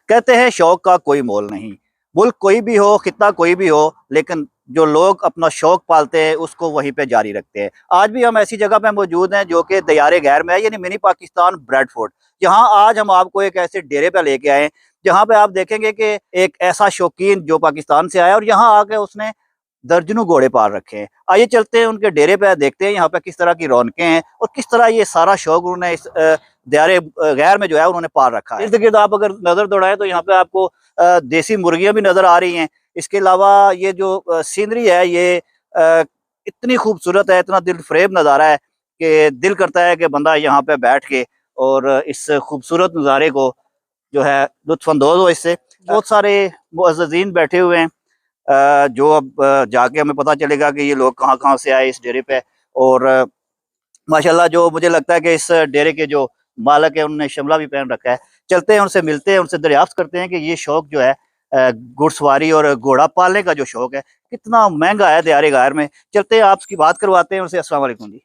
कहते हैं शौक का कोई मोल नहीं। मुल्क कोई भी हो, खित्ता कोई भी हो, लेकिन जो लोग अपना शौक पालते हैं उसको वहीं पे जारी रखते हैं। आज भी हम ऐसी जगह पे मौजूद हैं जो कि दयारे गैर में है, यानी मिनी पाकिस्तान ब्रेडफोर्ड। यहाँ आज हम आपको एक ऐसे डेरे पे लेके आए जहाँ पे आप देखेंगे कि एक ऐसा शौकीन जो पाकिस्तान से आया और यहाँ आके उसने दर्जनों घोड़े पाल रखे हैं। आइए चलते हैं उनके डेरे पे, देखते हैं यहाँ पे किस तरह की रौनकें हैं और किस तरह ये सारा शौक उन्होंने इस दायरे गैर में जो है उन्होंने पाल रखा है। इर्द गिर्द आप अगर नजर दौड़ाएं तो यहाँ पे आपको देसी मुर्गियां भी नजर आ रही हैं। इसके अलावा ये जो सीनरी है ये इतनी खूबसूरत है, इतना दिल फरेब नज़ारा है कि दिल करता है कि बंदा यहाँ पे बैठ के और इस खूबसूरत नज़ारे को जो है लुत्फानंदोज हो इससे। बहुत सारे मुअज़्ज़िज़ीन बैठे हुए हैं जो अब जाके हमें पता चलेगा कि ये लोग कहाँ कहाँ से आए इस डेरे पे। और माशाल्लाह जो मुझे लगता है कि इस डेरे के जो मालिक है उन्होंने शिमला भी पहन रखा है। चलते हैं उनसे मिलते हैं, उनसे दरियाफ्त करते हैं कि ये शौक जो है घुड़सवारी और घोड़ा पालने का जो शौक है कितना महंगा है दायरे गैर में। चलते हैं आपकी बात करवाते हैं उनसे। अस्सलाम वालेकुम जी,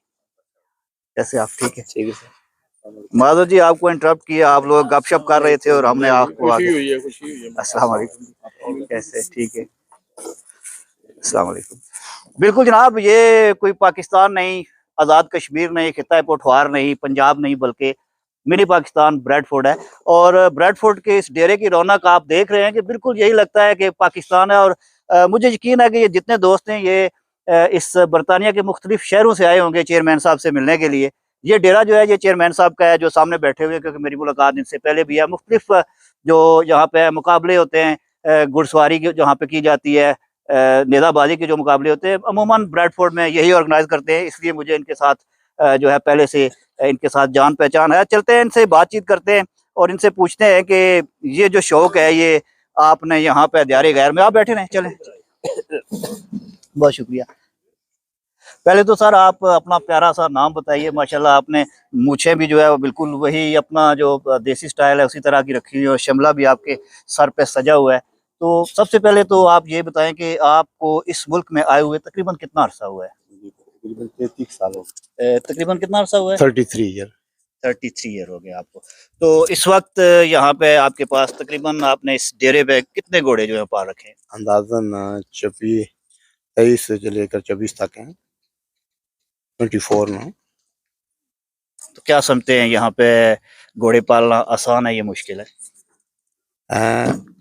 कैसे आप? ठीक है। ठीक है सर। माधव जी, आपको इंटरप्ट किया, आप लोग गपशप कर रहे थे और हमने आपको खुशी हुई है, खुशी हुई है। अस्सलाम वालेकुम, कैसे? ठीक है, अस्सलाम वालेकुम। बिल्कुल जनाब, ये कोई पाकिस्तान नहीं, आज़ाद कश्मीर नहीं, खिता पोठवार नहीं, पंजाब नहीं, बल्कि मिनी पाकिस्तान ब्रेडफोर्ड है। और ब्रेडफोर्ड के इस डेरे की रौनक आप देख रहे हैं कि बिल्कुल यही लगता है कि पाकिस्तान है। और मुझे यकीन है कि ये जितने दोस्त हैं ये इस बरतानिया के मुख्तलिफ शहरों से आए होंगे चेयरमैन साहब से मिलने के लिए। ये डेरा जो है ये चेयरमैन साहब का है जो सामने बैठे हुए हैं, क्योंकि मेरी मुलाकात इनसे पहले भी है। मुख्तलिफ जो यहाँ पे मुकाबले होते हैं घुड़सवारी की जहाँ पे की जाती है, नेज़ाबाजी के जो मुकाबले होते हैं अमूमन ब्रेडफोर्ड में यही ऑर्गेनाइज करते हैं, इसलिए मुझे इनके साथ जो है पहले से इनके साथ जान पहचान है। चलते हैं इनसे बातचीत करते हैं और इनसे पूछते हैं कि ये जो शौक है ये आपने यहाँ पे दायरे गैर में आप बैठे रहें। चलें, बहुत शुक्रिया। पहले तो सर आप अपना प्यारा सा नाम बताइए। माशाल्लाह आपने मूछें भी जो है वो बिल्कुल वही अपना जो देसी स्टाइल है उसी तरह की रखी हुई है और शिमला भी आपके सर पे सजा हुआ है। तो सबसे पहले तो आप ये बताएं कि आपको इस मुल्क में आए हुए तकरीबन कितना अरसा हुआ है? तकरीबन 33 साल हो तकरीबन कितना अरसा हुआ है? 33 ईयर। 33 ईयर हो गए आपको। तो इस वक्त यहाँ पे आपके पास तकरीबन आपने इस डेरे पे कितने घोड़े जो है पाल रखे हैं? अंदाजन 23 से लेकर 24 तक हैं। 24 में। तो क्या समझते हैं यहाँ पे घोड़े पालना आसान है या मुश्किल है?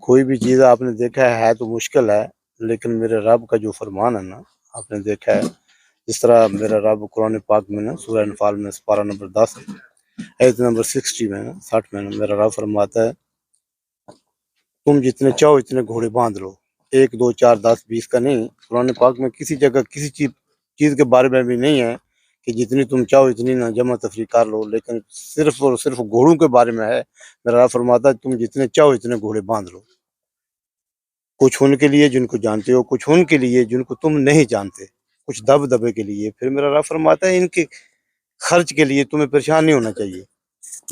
कोई भी चीज़ आपने देखा है तो मुश्किल है, लेकिन मेरे रब का जो फरमान है ना, आपने देखा है जिस तरह मेरा रब कुरान पाक में ना सूरह अनफाल में पारा नंबर 10 आयत नंबर 60 में ना 60 में ना मेरा रब फरमाता है, तुम जितने चाहो इतने घोड़े बांध लो, 1 2 4 10 20 का नहीं। कुरान पाक में किसी जगह किसी चीज़ के बारे में भी नहीं है कि जितनी तुम चाहो इतनी ना जमा तफरी कर लो, लेकिन सिर्फ और सिर्फ घोड़ों के बारे में है। मेरा रब फरमाता है तुम जितने चाहो इतने घोड़े बांध लो। कुछ उनके लिए जिनको जानते हो, कुछ उनके लिए जिनको तुम नहीं जानते, कुछ दबदबे के लिए। फिर मेरा रब फरमाता है इनके खर्च के लिए तुम्हें परेशान नहीं होना चाहिए।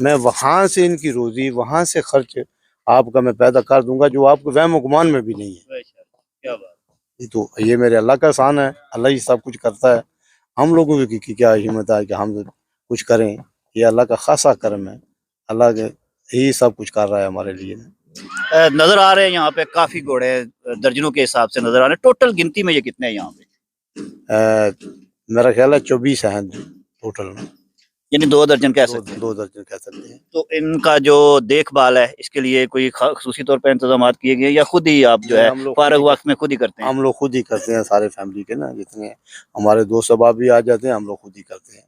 मैं वहाँ से इनकी रोजी, वहाँ से खर्च आपका मैं पैदा कर दूंगा जो आपको वहम गुमान में भी नहीं है। क्या बात। ये तो ये मेरे अल्लाह का एहसान है, अल्लाह ही सब कुछ करता है। हम लोगों की क्या हिम्मत है कि हम कुछ करें? ये अल्लाह का खासा करम है, अल्लाह के ही सब कुछ कर रहा है हमारे लिए। नजर आ रहे हैं यहाँ पे काफी घोड़े दर्जनों के हिसाब से नजर आ रहे हैं। टोटल गिनती में ये कितने हैं यहाँ पे? मेरा ख्याल है 24 हैं टोटल में। यानी 2 दर्जन कह सकते हैं। 2 दर्जन कह सकते हैं। तो इनका जो देखभाल है इसके लिए कोई खासूसी तौर पर इंतजाम किए गए या खुद ही आप जो है फारग वक्त में खुद ही करते हैं? हम लोग खुद ही करते हैं, सारे फैमिली के ना जितने हमारे दोस्त सबाब भी आ जाते हैं, हम लोग खुद ही करते हैं।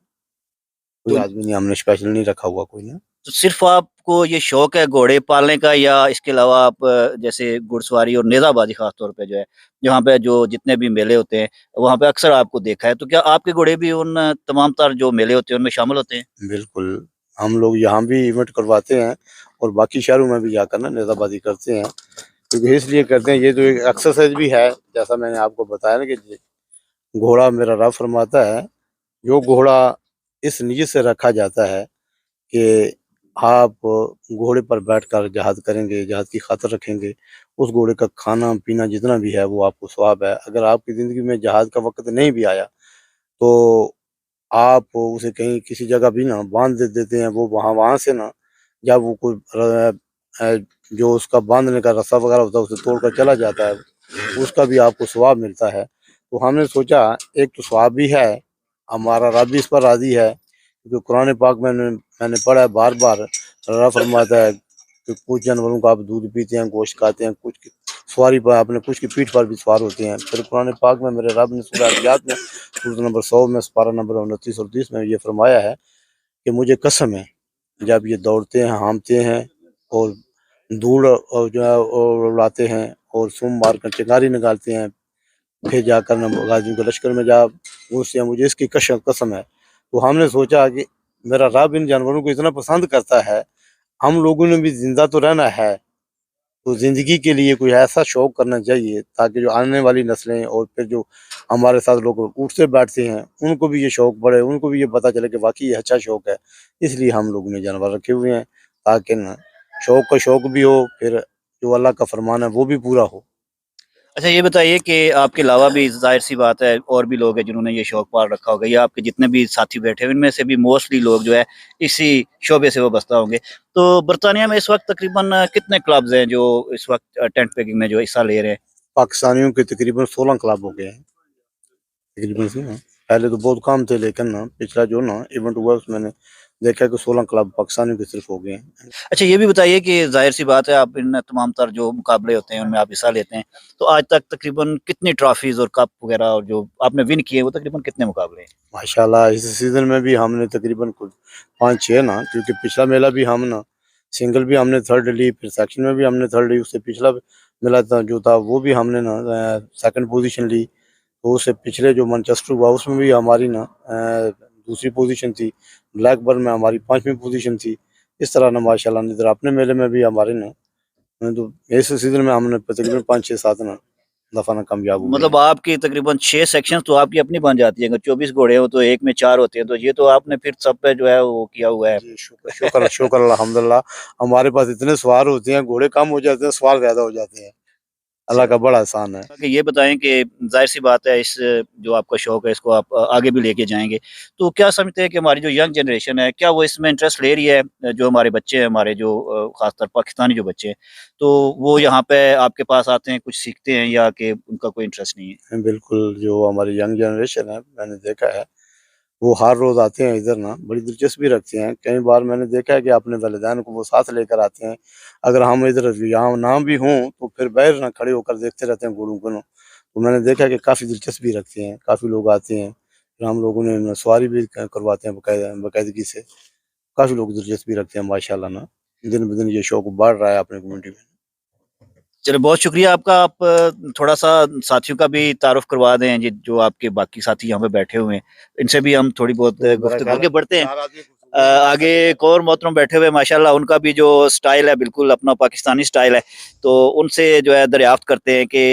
कोई आदमी नहीं, हमने स्पेशल नहीं रखा हुआ कोई ना। तो सिर्फ आपको ये शौक है घोड़े पालने का या इसके अलावा आप जैसे घुड़सवारी और नेज़ाबाजी खास तौर पे जो है जहाँ पे जो जितने भी मेले होते हैं वहाँ पे अक्सर आपको देखा है, तो क्या आपके घोड़े भी उन तमाम तर जो मेले होते हैं उनमें शामिल होते हैं? बिल्कुल, हम लोग यहाँ भी इवेंट करवाते हैं और बाकी शहरों में भी जाकर ना नेज़ाबाजी करते हैं, क्योंकि इसलिए करते हैं ये तो एक एक्सरसाइज भी है। जैसा मैंने आपको बताया ना कि घोड़ा मेरा रब फरमाता है, जो घोड़ा इस नीयत से रखा जाता है कि आप घोड़े पर बैठकर जहाद करेंगे, जहाद की खातिर रखेंगे, उस घोड़े का खाना-पीना जितना भी है वो आपको सवाब है। अगर आपकी ज़िंदगी में जहाद का वक़्त नहीं भी आया, तो आप उसे कहीं किसी जगह भी ना बाँध देते हैं, वो वहाँ वहाँ से ना जब वो कोई जो उसका बांधने का रस्सा वगैरह होता है उसे तोड़कर चला जाता है, उसका भी आपको सवाब मिलता है। तो हमने सोचा एक तो सवाब भी है, हमारा रब भी इस पर राज़ी है, क्योंकि कुरान पाक में मैंने पढ़ा है बार बार, अल्लाह फरमाता है कि कुछ जानवरों का आप दूध पीते हैं, गोश्त खाते हैं, कुछ की सवारी पर अपने, कुछ की पीठ पर भी सवार होते हैं। फिर कुरान पाक में मेरे रब ने सूरह अज़ियात में सूरत नंबर 100 में पारा नंबर 29 और 30 में ये फरमाया है कि मुझे कसम है, जब ये दौड़ते हैं, हाँफते हैं और धूल और जो है और उड़ाते हैं और सुम मार कर चिंगारी निकालते हैं, फिर जाकर गाजियों के लश्कर में जा घुसते हैं, मुझे इसकी कसम है। तो हमने सोचा कि मेरा रब इन जानवरों को इतना पसंद करता है, हम लोगों ने भी जिंदा तो रहना है, तो ज़िंदगी के लिए कोई ऐसा शौक करना चाहिए ताकि जो आने वाली नस्लें और फिर जो हमारे साथ लोग उठते बैठते हैं उनको भी ये शौक बढ़े, उनको भी ये पता चले कि वाकई ये अच्छा शौक है। इसलिए हम लोगों ने जानवर रखे हुए हैं ताकि ना शौक का शौक भी हो, फिर जो अल्लाह का फरमान है वो भी पूरा हो। अच्छा ये बताइए कि आपके अलावा भी ज़ाहिर-सी बात है और भी लोग हैं जिन्होंने ये शौक पाल रखा होगा या आपके जितने भी साथी बैठे हैं उनमें से भी मोस्टली लोग जो है इसी शोबे से वाबस्ता होंगे। तो बर्तानिया में इस वक़्त तकरीबन कितने क्लब्स हैं जो इस वक़्त टेंट पेगिंग में जो हिस्सा ले रहे हैं? पाकिस्तानियों के तकरीबन 16 क्लब हो गए हैं तकरीबन से ना। पहले तो बहुत कम थे, लेकिन ना पिछला जो ना इवेंट हुआ उसमें मैंने देखा कि 16 क्लब पाकिस्तानियों के सिर्फ हो गए हैं। अच्छा ये भी बताइए कि ज़ाहिर-सी बात है आप इन तमाम तर जो मुकाबले होते हैं उनमें आप हिस्सा लेते हैं। तो आज तक तकरीबन कितनी ट्रॉफ़ीज़ और कप वग़ैरह और जो आपने विन किए वो तकरीबन कितने मुकाबले हैं? माशाल्लाह इस सीज़न में भी हमने तकरीबन कुछ 5-6 ना, क्योंकि पिछला मेला भी हम ना सिंगल भी हमने थर्ड ली, फिर सेक्शन में भी हमने थर्ड ली, उससे पिछला मेला था जो था वो भी हमने ना सेकंड पोजीशन ली। तो उससे पिछले जो मैनचेस्टर हुआ उसमें भी हमारी ना दूसरी पोजीशन थी। ब्लैकबर्न में हमारी 5वीं पोजीशन थी। इस तरह ना माशाल्लाह इधर अपने मेले में भी हमारे ना तो इस सीज़न में हमने तकरीबन 5-6-7 ना दफ़ा ना कामयाब हुए हैं। मतलब आपकी तकरीबन 6 सेक्शंस तो आपकी अपनी बन जाती है। अगर 24 घोड़े हो तो एक में 4 होते हैं। तो ये तो आपने फिर सब पे जो है वो किया हुआ है। जी, शुक्र शुक्र अल्हम्दुलिल्लाह, हमारे पास इतने सवार होते हैं, घोड़े कम हो जाते हैं, सवार ज़्यादा हो जाते हैं। अल्लाह का बड़ा एहसान है। कि ये बताएँ कि ज़ाहिर-सी बात है इस जो आपका शौक है इसको आप आगे भी लेके जाएँगे। तो क्या समझते हैं कि हमारी जो यंग जनरेशन है क्या वो इसमें इंटरेस्ट ले रही है? जो हमारे बच्चे हैं हमारे जो ख़ासतौर पाकिस्तानी जो बच्चे हैं, तो वो यहाँ पे आपके पास आते हैं, कुछ सीखते हैं या कि उनका कोई इंटरेस्ट नहीं है? बिल्कुल, जो हमारी यंग जनरेशन है, मैंने देखा है, वो हर रोज़ आते हैं इधर ना, बड़ी दिलचस्पी रखते हैं। कई बार मैंने देखा है कि अपने वालिदैन को वो साथ लेकर आते हैं। अगर हम इधर यहाँ ना भी हों, तो फिर बाहर ना खड़े होकर देखते रहते हैं घोड़ों को ना। तो मैंने देखा है कि काफ़ी दिलचस्पी रखते हैं, काफ़ी लोग आते हैं। फिर हम लोगों ने ना सवारी भी करवाते हैं बाकायदगी से। काफ़ी लोग दिलचस्पी रखते हैं माशाल्लाह ना। दिन-ब-दिन ये शौक बढ़ रहा है अपनी कम्युनिटी में। चलो बहुत शुक्रिया आपका। आप थोड़ा-सा साथियों का भी तारुफ़ करवा दें जि जो आपके बाकी साथी यहाँ पे बैठे हुए हैं। इनसे भी हम थोड़ी बहुत तो मेरा गुफ्तगू ख्याल है आगे बढ़ते हैं। 4 आदमी आगे एक और मोहतरम बैठे हुए हैं माशाल्लाह उनका भी जो स्टाइल है बिल्कुल अपना पाकिस्तानी स्टाइल है। तो उनसे जो है दरियाफ़्त करते हैं कि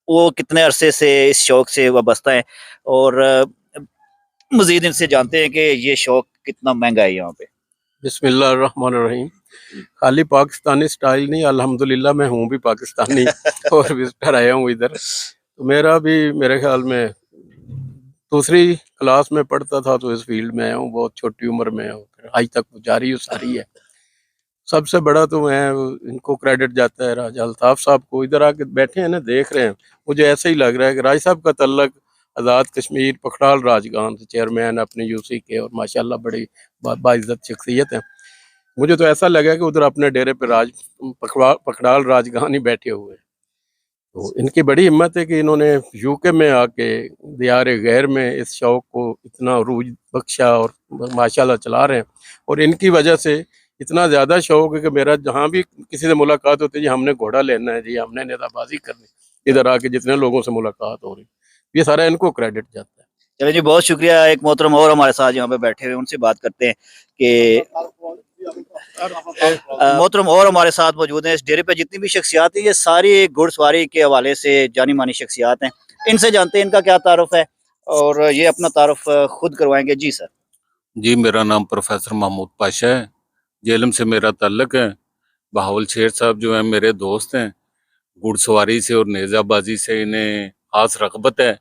वो कितने अरसे से इस शौक से वाबस्ता हैं और मज़ीद इनसे जानते हैं कि ये शौक कितना महँगा है यहाँ पे। बिस्मिल्लाहिर्रहमानिर्रहीम। खाली पाकिस्तानी स्टाइल नहीं, अल्हम्दुलिल्लाह मैं हूँ भी पाकिस्तानी और विजिटर आया हूँ इधर। तो मेरा भी मेरे ख्याल में दूसरी क्लास में पढ़ता था तो इस फील्ड में आया हूँ, बहुत छोटी उम्र में हूँ, फिर आज तक वो जारी सारी है। सबसे बड़ा तो मैं इनको क्रेडिट जाता है राजा अल्ताफ साहब को। इधर आके बैठे हैं ना, देख रहे हैं, मुझे ऐसा ही लग रहा है कि राज साहब का तल्लक आज़ाद कश्मीर पखड़ाल राजगान से चेयरमैन अपने यूसी के और माशाल्लाह बड़ी बाइज्जत शख्सियत है। मुझे तो ऐसा लगा कि उधर अपने डेरे पे पखड़ाल राजगान ही बैठे हुए हैं। तो इनकी बड़ी हिम्मत है कि इन्होंने यूके में आके दियार गैर में इस शौक को इतना रूज बख्शा और माशाल्लाह चला रहे हैं। और इनकी वजह से इतना ज़्यादा शौक है कि मेरा जहाँ भी किसी से मुलाकात होती है, जी हमने घोड़ा लेना है, जी हमने नेज़ाबाजी करनी, इधर आके जितने लोगों से मुलाकात हो रही, ये सारा इनको क्रेडिट जाता है। चलिए जी बहुत शुक्रिया। एक मोहतरम और हमारे साथ यहाँ पे बैठे हुए हैं उनसे बात करते हैं कि मोहतरम और हमारे साथ मौजूद हैं। इस डेरे पे जितनी भी शख्सियात हैं ये सारी घुड़सवारी के हवाले से जानी-मानी शख्सियात हैं। इनसे जानते हैं इनका क्या तारुफ़ है और ये अपना तारुफ़ खुद करवाएँगे। जी सर। जी, मेरा नाम प्रोफ़ेसर महमूद पाशा है। जेहलम से मेरा ताल्लुक है। बहावल शेर साहब जो हैं मेरे दोस्त हैं। घुड़सवारी से और नेज़ाबाजी से इन्हें ख़ास रग़बत है।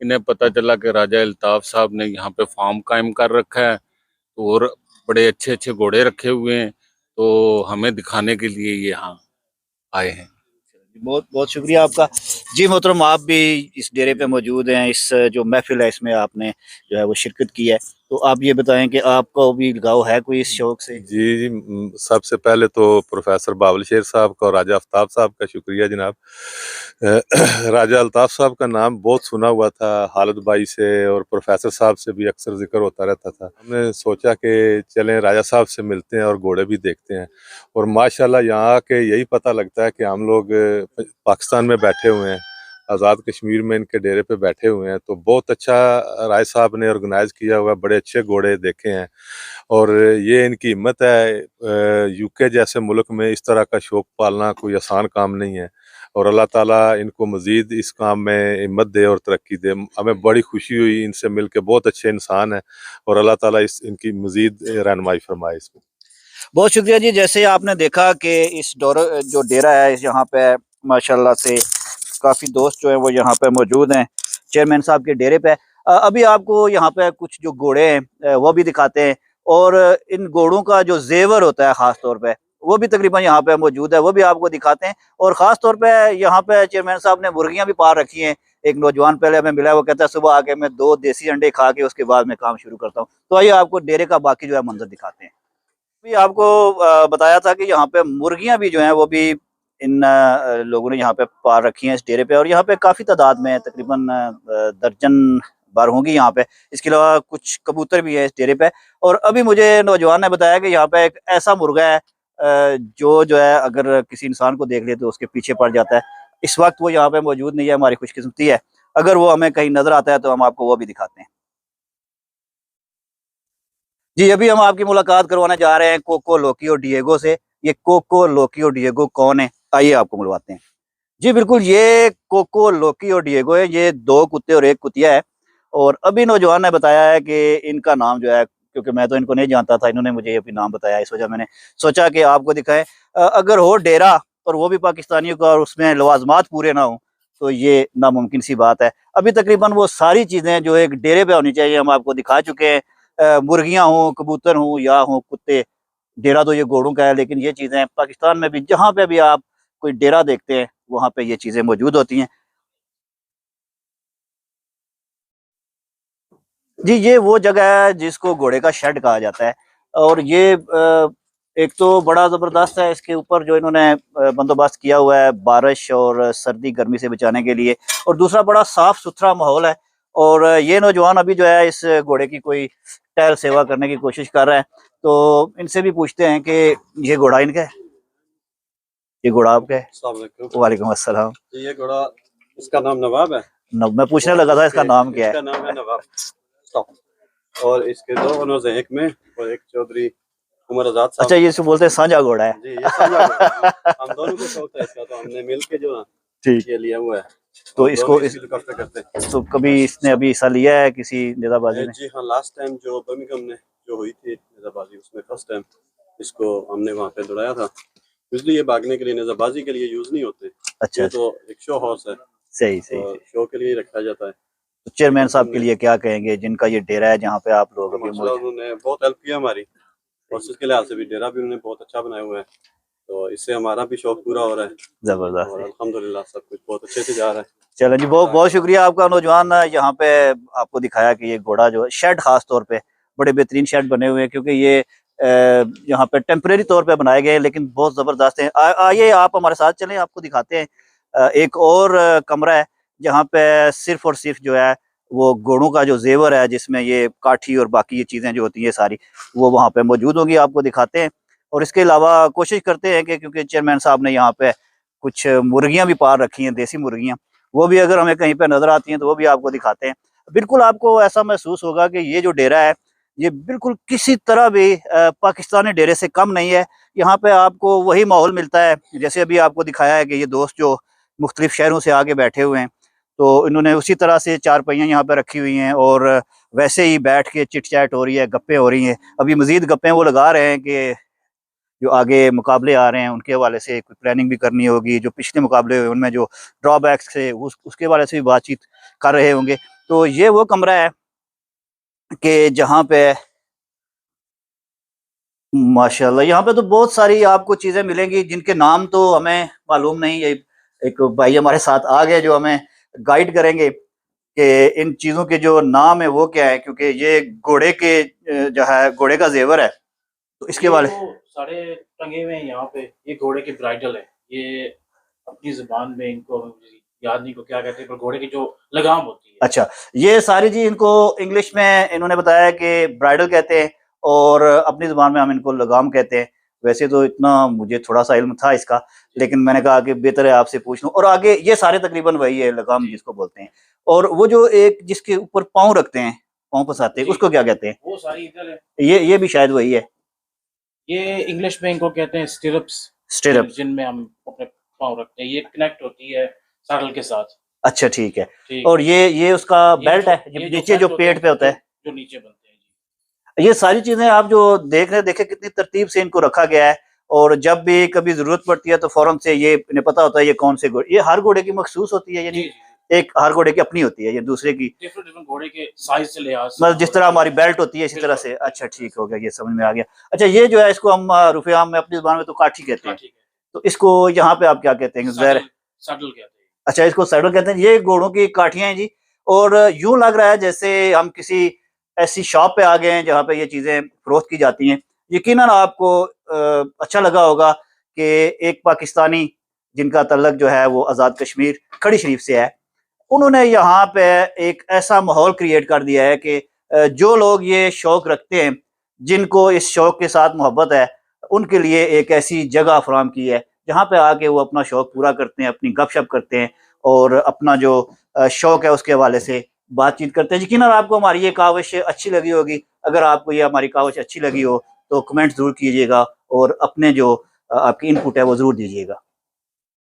इन्हें पता चला कि राजा अल्ताफ़ साहब ने यहाँ पे फ़ार्म कायम कर रखा है और बड़े अच्छे-अच्छे घोड़े रखे हुए हैं, तो हमें दिखाने के लिए ये यहाँ आए हैं। बहुत बहुत शुक्रिया आपका। जी मोहतरम, आप भी इस डेरे पे मौजूद हैं, इस जो महफिल है इसमें आपने जो है वो शिरकत की है, तो आप ये बताएं कि आपका भी लगाव है कोई इस शौक से? जी जी, सबसे पहले तो प्रोफेसर बावल शेर साहब का और राजा अफ्ताब साहब का शुक्रिया जनाब। राजा अल्ताफ साहब का नाम बहुत सुना हुआ था हालत भाई से, और प्रोफेसर साहब से भी अक्सर जिक्र होता रहता था। हमने सोचा कि चलें राजा साहब से मिलते हैं और घोड़े भी देखते हैं, और माशाल्लाह यहाँ आके यही पता लगता है कि हम लोग पाकिस्तान में बैठे हुए हैं, आज़ाद कश्मीर में इनके डेरे पे बैठे हुए हैं। तो बहुत अच्छा राय साहब ने ऑर्गेनाइज किया हुआ, बड़े अच्छे घोड़े देखे हैं, और ये इनकी हिम्मत है। यूके जैसे मुल्क में इस तरह का शौक पालना कोई आसान काम नहीं है, और अल्लाह ताला इनको मज़ीद इस काम में हिम्मत दे और तरक्की दे। हमें बड़ी खुशी हुई इनसे मिलके, बहुत अच्छे इंसान हैं, और अल्लाह ताला इनकी मज़ीद रहनुमाई फरमाए इसमें। बहुत शुक्रिया जी। जैसे आपने देखा कि इस जो डेरा है यहाँ पे माशाल्लाह से काफ़ी दोस्त जो है वो यहाँ पे मौजूद हैं चेयरमैन साहब के डेरे पे। अभी आपको यहाँ पे कुछ जो घोड़े हैं वो भी दिखाते हैं, और इन घोड़ों का जो जेवर होता है ख़ास तौर पे वो भी तकरीबन यहाँ पे मौजूद है, वो भी आपको दिखाते हैं। और ख़ास तौर पे यहाँ पे चेयरमैन साहब ने मुर्गियाँ भी पाल रखी हैं। एक नौजवान पहले हमें मिला, वो कहता है सुबह आके मैं 2 देसी अंडे खा के उसके बाद मैं काम शुरू करता हूँ। तो आइए आपको डेरे का बाकी जो है मंजर दिखाते हैं। भी आपको बताया था कि यहाँ पे मुर्गियां भी जो हैं वो भी इन लोगों ने यहाँ पे पाल रखी हैं इस डेरे पे, और यहाँ पे काफ़ी तादाद में तकरीबन दर्जन भर होंगी यहाँ पे। इसके अलावा कुछ कबूतर भी है इस डेरे पे। और अभी मुझे नौजवान ने बताया कि यहाँ पे एक ऐसा मुर्गा है जो है अगर किसी इंसान को देख ले तो उसके पीछे पड़ जाता है। इस वक्त वो यहाँ पे मौजूद नहीं है, हमारी खुशकिस्मती है। अगर वो हमें कहीं नजर आता है तो हम आपको वो भी दिखाते हैं। जी, अभी हम आपकी मुलाकात करवाने जा रहे हैं कोको, लोकी और डिएगो से। ये कोको, लोकी और डिएगो कौन है? आइए आपको मिलवाते हैं। जी बिल्कुल, ये कोको, लोकी और डिएगो है। ये 2 कुत्ते और 1 कुतिया है। और अभी नौजवान ने बताया है कि इनका नाम जो है, क्योंकि मैं तो इनको नहीं जानता था, इन्होंने मुझे अभी नाम बताया, इस वजह मैंने सोचा कि आपको दिखाएं। अगर हो डेरा और वो भी पाकिस्तानियों का और उसमें लवाजमात पूरे ना हो तो ये नामुमकिन सी बात है। अभी तकरीबन वो सारी चीज़ें जो एक डेरे पे होनी चाहिए हम आपको दिखा चुके हैं। मुर्गियाँ हों, कबूतर हों या हों कुत्ते, डेरा तो ये घोड़ों का है, लेकिन ये चीज़ें पाकिस्तान में भी जहाँ पे भी आप कोई डेरा देखते हैं वहाँ पे ये चीज़ें मौजूद होती हैं। जी, ये वो जगह है जिसको घोड़े का शेड कहा जाता है। और ये एक तो बड़ा ज़बरदस्त है, इसके ऊपर जो इन्होंने बंदोबस्त किया हुआ है बारिश और सर्दी गर्मी से बचाने के लिए, और दूसरा बड़ा साफ सुथरा माहौल है। और ये नौजवान अभी जो है इस घोड़े की कोई टहल सेवा करने की कोशिश कर रहा है, तो इनसे भी पूछते हैं कि ये घोड़ा इनका है? ये घोड़ा आपका है? अस्सलाम वालेकुम। वालेकुम अस्सलाम। ये घोड़ा, इसका नाम नवाब है। मैं पूछने लगा था इसका नाम क्या है? इसका नाम है नवाब। स्टॉप। और इसके 2 ओनर्स हैं, एक में और एक चौधरी उमर आजाद साहब। अच्छा, ये इसको बोलते हैं साझा घोड़ा है। जी, ये साझा घोड़ा है। हम दोनों को शौक था इसका, तो हमने मिलके जो ना ठीक। ये लिया हुआ है। तो हम इसको दोनों इसी करते करते। तो कभी इसने अभी हिस्सा लिया है किसी नेजाबाजी में? जी हाँ, लास्ट टाइम जो बर्मिंघम में जो हुई थी नेजाबाजी, उसमें फर्स्ट टाइम इसको हमने वहाँ पे दौड़ाया था। इसलिए ये भागने के लिए, नेजाबाजी के लिए यूज नहीं होते। अच्छा, ये तो एक शो हॉर्स है, सही सही तो सही। शो के लिए रखा जाता है। तो चेयरमैन साहब के लिए क्या कहेंगे जिनका ये डेरा है जहाँ पे आप लोग अभी माशाल्लाह मौजूद? उन्होंने बहुत हेल्प किया हमारी, और उसके लिहाज से भी डेरा भी उन्होंने बहुत अच्छा बनाया हुआ है, तो इससे हमारा भी शौक पूरा हो रहा है, जबरदस्त और है। अल्हम्दुलिल्लाह सब कुछ बहुत अच्छे से जा रहा है। चलो जी, बहुत बहुत शुक्रिया आपका। नौजवान यहाँ पे आपको दिखाया कि ये घोड़ा जो है शेड, खास तौर पे बड़े बेहतरीन शेड बने हुए हैं, क्योंकि ये यहाँ पे टेम्परेरी तौर पे बनाए गए हैं, लेकिन बहुत ज़बरदस्त हैं। आइए आप हमारे साथ चलें, आपको दिखाते हैं एक और कमरा है जहाँ पे सिर्फ और सिर्फ जो है वो घोड़ों का जो जेवर है, जिसमें ये काठी और बाकी ये चीज़ें जो होती हैं सारी, वो वहाँ पे मौजूद होंगी, आपको दिखाते हैं। और इसके अलावा कोशिश करते हैं कि क्योंकि चेयरमैन साहब ने यहाँ पे कुछ मुर्गियाँ भी पाल रखी हैं, देसी मुर्गियाँ, वो भी अगर हमें कहीं पे नज़र आती हैं तो वो भी आपको दिखाते हैं। बिल्कुल आपको ऐसा महसूस होगा कि ये जो डेरा है ये बिल्कुल किसी तरह भी पाकिस्तानी डेरे से कम नहीं है। यहाँ पे आपको वही माहौल मिलता है जैसे अभी आपको दिखाया है कि ये दोस्त जो मुख्तलिफ शहरों से आके बैठे हुए हैं, तो इन्होंने उसी तरह से चारपाइयाँ यहाँ पे रखी हुई हैं और वैसे ही बैठ के चिट चैट हो रही है, गप्पें हो रही हैं। अभी मज़ीद गप्पें वो लगा रहे हैं कि जो आगे मुकाबले आ रहे हैं उनके हवाले से कोई प्लानिंग भी करनी होगी, जो पिछले मुकाबले हुए उनमें जो ड्रॉबैक्स थे उसके हवाले से भी बातचीत कर रहे होंगे। तो ये वो कमरा है कि जहाँ पे माशाल्लाह, यहाँ पे तो बहुत सारी आपको चीजें मिलेंगी जिनके नाम तो हमें मालूम नहीं। ये एक भाई हमारे साथ आ गए जो हमें गाइड करेंगे कि इन चीजों के जो नाम है वो क्या है, क्योंकि ये घोड़े के जो है घोड़े का जेवर है, तो इसके ये वाले जो सारे टंगे हुए हैं यहाँ पे, ये घोड़े की ब्राइडल है। ये अपनी जुबान में इनको याद नहीं को क्या कहते हैं, पर घोड़े की जो लगाम होती है। अच्छा, ये सारी जी इनको इंग्लिश में इन्होंने बताया कि ब्राइडल कहते हैं और अपनी ज़ुबान में हम इनको लगाम कहते हैं। वैसे तो इतना मुझे थोड़ा सा इल्म था इसका, लेकिन मैंने कहा कि बेहतर है आपसे पूछ लूं। और आगे ये सारे तकरीबन वही है लगाम जिसको बोलते हैं। और वो जो एक जिसके ऊपर पाँव रखते हैं, पाँव फंसाते हैं, जी, उसको क्या कहते हैं? वो सारी इधर है। ये भी शायद वही है, ये इंग्लिश में इनको कहते हैं स्टिरप्स, स्टिरअप। जिनमें हम अपने पाँव रखते हैं। ये कनेक्ट होती है सैडल के साथ। अच्छा ठीक है। ठीक। और ये उसका ये बेल्ट है ये नीचे जो बेल्ट पेट पे होता है। जो नीचे बनते हैं जी। ये सारी चीजें आप जो देख रहे हैं, देखे कितनी तरतीब से इनको रखा गया है। और जब भी कभी जरूरत पड़ती है तो फौरन से ये इन्हें पता होता है ये कौन से घोड़े, ये हर घोड़े की मखसूस होती है, जी यानी जी, एक हर घोड़े की अपनी होती है, ये दूसरे की डिफरेंट डिफरेंट घोड़े के साइज से लिहाज से। मतलब जिस तरह हमारी बेल्ट होती है इसी तरह से। अच्छा ठीक हो गया, ये समझ में आ गया। अच्छा, ये जो है इसको हम रुफे आम में अपनी जुबान में तो काठी कहते हैं, ठीक है। तो इसको यहाँ पे आप क्या कहते हैं? जहर। सैडल कहते हैं। अच्छा, इसको सैडल कहते हैं। ये घोड़ों की काठियां हैं जी। और यूं लग रहा है जैसे हम किसी ऐसी शॉप पे आ गए हैं जहाँ पे ये चीजें फरोख्त की जाती हैं। यकीनन आपको अच्छा लगा होगा कि एक पाकिस्तानी जिनका तल्लक जो है वो आज़ाद कश्मीर खड़ी शरीफ से है, उन्होंने यहाँ पे एक ऐसा माहौल क्रिएट कर दिया है कि जो लोग ये शौक रखते हैं, जिनको इस शौक के साथ मोहब्बत है, उनके लिए एक ऐसी जगह फराहम की है जहाँ पे आके वो अपना शौक पूरा करते हैं, अपनी गपशप करते हैं और अपना जो शौक है उसके हवाले से बातचीत करते हैं। यकीनन आपको हमारी ये काविश अच्छी लगी होगी। अगर आपको ये हमारी काविश अच्छी लगी हो तो कमेंट ज़रूर कीजिएगा और अपने जो आपकी इनपुट है वो ज़रूर दीजिएगा।